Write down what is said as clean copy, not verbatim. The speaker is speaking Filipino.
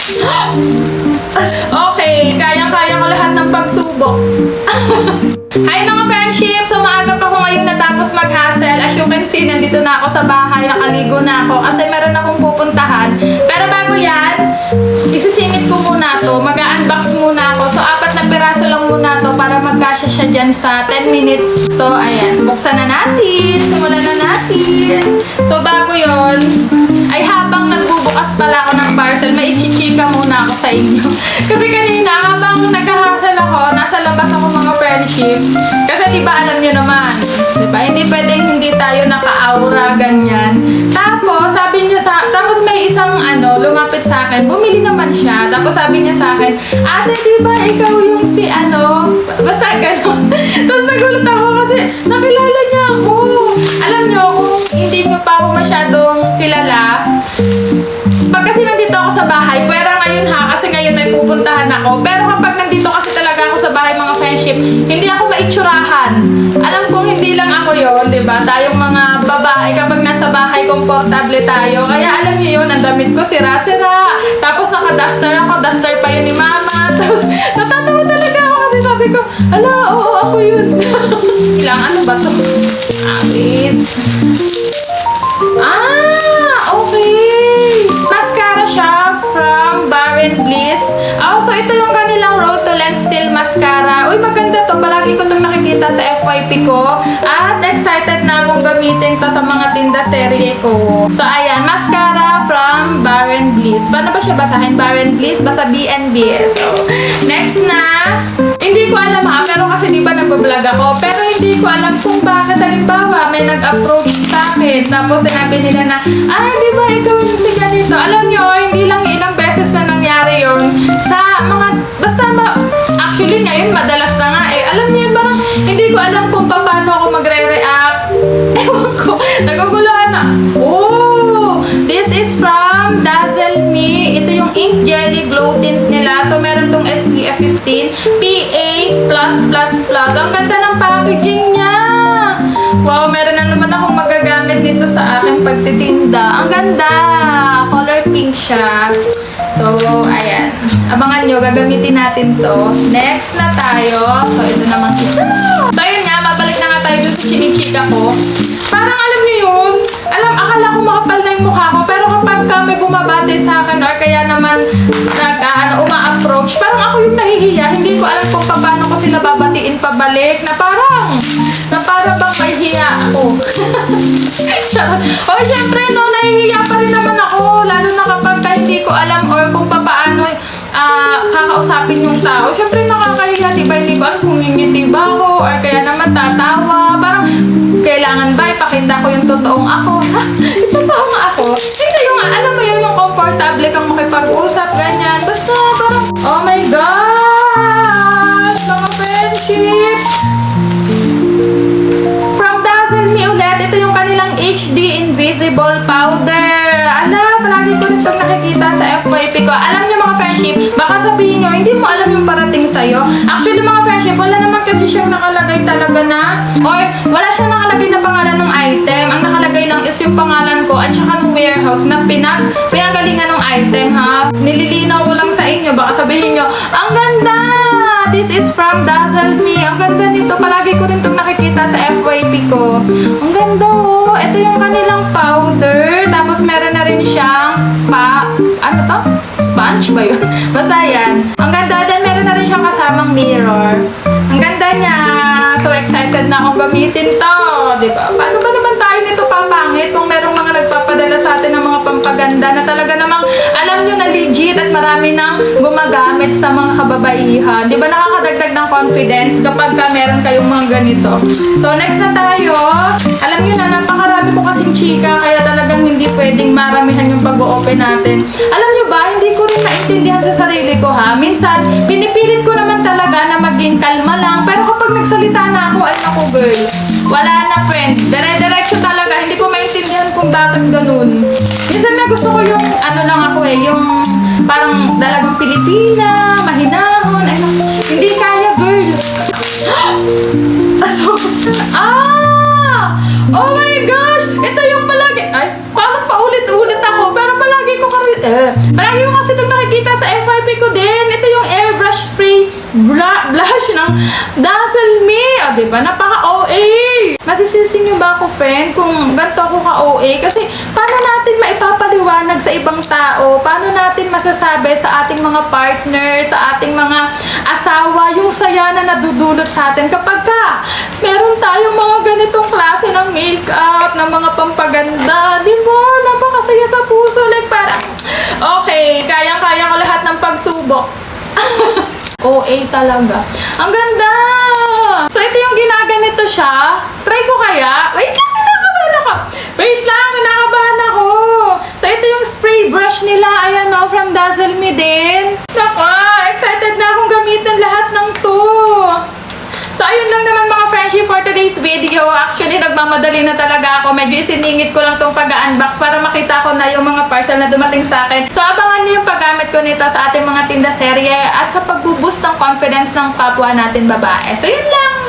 Okay, kayang-kaya ko lahat ng pagsubok. Hi mga friendship! So maaga pa ako ngayon natapos mag-hustle. As you can see, nandito na ako sa bahay. Nakaligo na ako kasi meron akong pupuntahan. Pero bago yan, isisingit ko muna to. Mag-unbox muna ako. So 4 na piraso lang muna to para magkasya siya dyan sa 10 minutes. So ayan, buksan na natin. Simulan na natin. So bago yon, ay habang nagbubukas pala ako ng parcel, may ichichika muna ako sa inyo. Kasi kanina, habang nag-hustle ako, nasa labas ako mga friendship. Kasi diba alam nyo naman, diba? Hindi pwedeng hindi tayo naka-aura, ganyan. Tapos, sabi niya tapos may isang lumapit sa akin, bumili naman siya. Tapos sabi niya sa akin, ate, diba ikaw yung si basta gano'n. Tapos nagulat ako kasi nakilala niya ako. Alam nyo, kung hindi nyo pa ako masyadong kilala, pag kasi nandito ako sa bahay, pwera ngayon ha, kasi ngayon may pupuntahan ako. Pero kapag nandito kasi talaga ako sa bahay mga friendship, hindi ako maitsurahan. Alam kong hindi lang ako yon, di ba? Tayong mga babae, kapag nasa bahay, komportable tayo. Kaya alam niyo yun, ang damit ko sira-sira. Tapos naka-duster ako, duster pa yun ni mama. Tapos natatawa talaga ako kasi sabi ko, ala, oo, ako yun. Ilang, ano ba to? Amin. Okay. Mascara siya from Barren Bliss. So ito yung kanilang Road to Length Still Mascara. Uy, maganda to. Palagi ko itong nakikita sa FYP ko. At excited na akong gamitin to sa mga tinda serye ko. So ayan, mascara from Barren Bliss. Paano ba siya basahin? Barren Bliss? Basta BNBS. So, next na. Hindi ko alam ha, pero kasi di ba nagbablog ako. Pero hindi ko alam kung bakit. Halimbawa, may nag-approach sa akin. Tapos sinabi nila na, ay, di ba ikaw yung si ganito? Alam nyo, hindi lang ilang beses na nangyari yun. Sa mga, actually ngayon, madalas na nga eh. Alam nyo, parang hindi ko alam kung paano ako magre-react. Ewan ko, naguguluhan na. Oh, this is from Dazzle Me. Ito yung Ink Jelly Glow Tint nila. So, meron tong SPF 15, PA+++. Ang ganda ng packaging niya. Wow, meron na naman akong magagamit dito sa aking pagtitinda. Ang ganda! Color pink siya. So, ayan. Abangan nyo, gagamitin natin to. Next na tayo. So, ito naman isa. So, yun nga, mabalik na nga tayo dun sa chinichika ko. Parang alam nyo yun, akala ko makapal na yung mukha ko, pero kapag may bumabate sa akin or kaya naman uma-approach, parang ako yung nahihiya. Hindi ko alam kung paano ko sila babatiin pabalik na parang bang may hiya ako. Charot. O, syempre, no, nahihiya pa rin naman ako, lalo na kapag hindi ko alam or kung paano kakausapin yung tao. Syempre, nakakahiya, diba? Hindi ko alam kung ngingiti ba ako or kaya naman tatawa. Parang, kailangan ba ipakita ko yung totoong ako? Ha? Totoong ako? Hindi yung, alam mo yun, yung komportable kang makipag-usap, ganyan. Basta, parang, oh my God! Mga friendship! From Dazzle Me ulit, ito yung kanilang HD Invisible Powder. Palagi ko rin itong nakikita sa FYP ko. Alam niyo mga friendship, baka sabihin nyo, hindi mo alam yung parating sa'yo. Actually mga friendship, wala naman kasi siyang nakalagay talaga na, or wala siyang nakalagay na pangalan ng item. Ang nakalagay lang is yung pangalan ko at saka ng warehouse na pinagalingan ng item ha. Nililinaw ko lang sa inyo, baka sabihin nyo, ang ganda! This is from Dazzle Me. Ang ganda nito. Palagi ko rin itong nakikita sa FYP ko. Ang ganda oh. Ito yung kanilang powder. Tapos meron na rin siyang sponge ba yun? Basta yan. Ang ganda. Then meron na rin siyang kasamang mirror. Ang ganda niya. So excited na akong gamitin to. Diba? Paano ba naman tayo nito papangit kung merong mga nagpapadala sa atin ng mga pampaganda na talaga namang alam nyo na legit at marami nang gumagamit sa mga kababaihan. Diba nakakadagdag ng confidence kapag meron kayong mga ganito. So next na tayo. Alam nyo na napakarami ko kasing chika kaya talagang hindi pwedeng maramihan yung pag-o-open natin. Alam nyo ba, hindi ko rin maintindihan sa sarili ko ha. Minsan, pinipilit ko naman talaga na maging kalma lang. Pero kapag nagsalita na ako, ay naku girl, wala na friend. Dire-diretso talaga. Hindi ko maintindihan kung bakit ganun. Minsan na gusto ko yung lang ako yung parang dalagang Pilipina, mahinahon. Ay, hindi kaya girl. Oh my gosh! Ito yung palagi, parang paulit-ulit ako, pero palagi ko kasi itong nakikita sa blush ng Dazzle Me. O, diba? Napaka-OA. Masisisi niyo ba ako, friend, kung ganito ako ka-OA? Kasi, paano natin maipapaliwanag sa ibang tao? Paano natin masasabi sa ating mga partner, sa ating mga asawa, yung saya na nadudulot sa atin kapag ka meron tayong mga ganitong klase ng makeup, ng mga pampaganda, di ba? Napakasaya sa puso. Like, parang, okay, kayang-kaya ko lahat ng pagsubok. OA talaga. Ang ganda! So, ito yung ginaganito siya. Try ko kaya? Wait lang, kinakabahan ako. Wait lang, kinakabahan ako. So, ito yung spray brush nila. Ayan o, from Dazzle Me din. Naka, excited na akong gamitin lahat ng to. So, ayun lang naman mga friendship for today's video. Actually, nagmamadali na talaga ako. Medyo isiningit ko lang tong pag-unbox para makita ko na yung mga parcel na dumating sa akin. So, abangan niyo yung paggamit ko nito sa ating mga tinda serye at sa pagbuboost ng confidence ng kapwa natin babae. So, yun lang.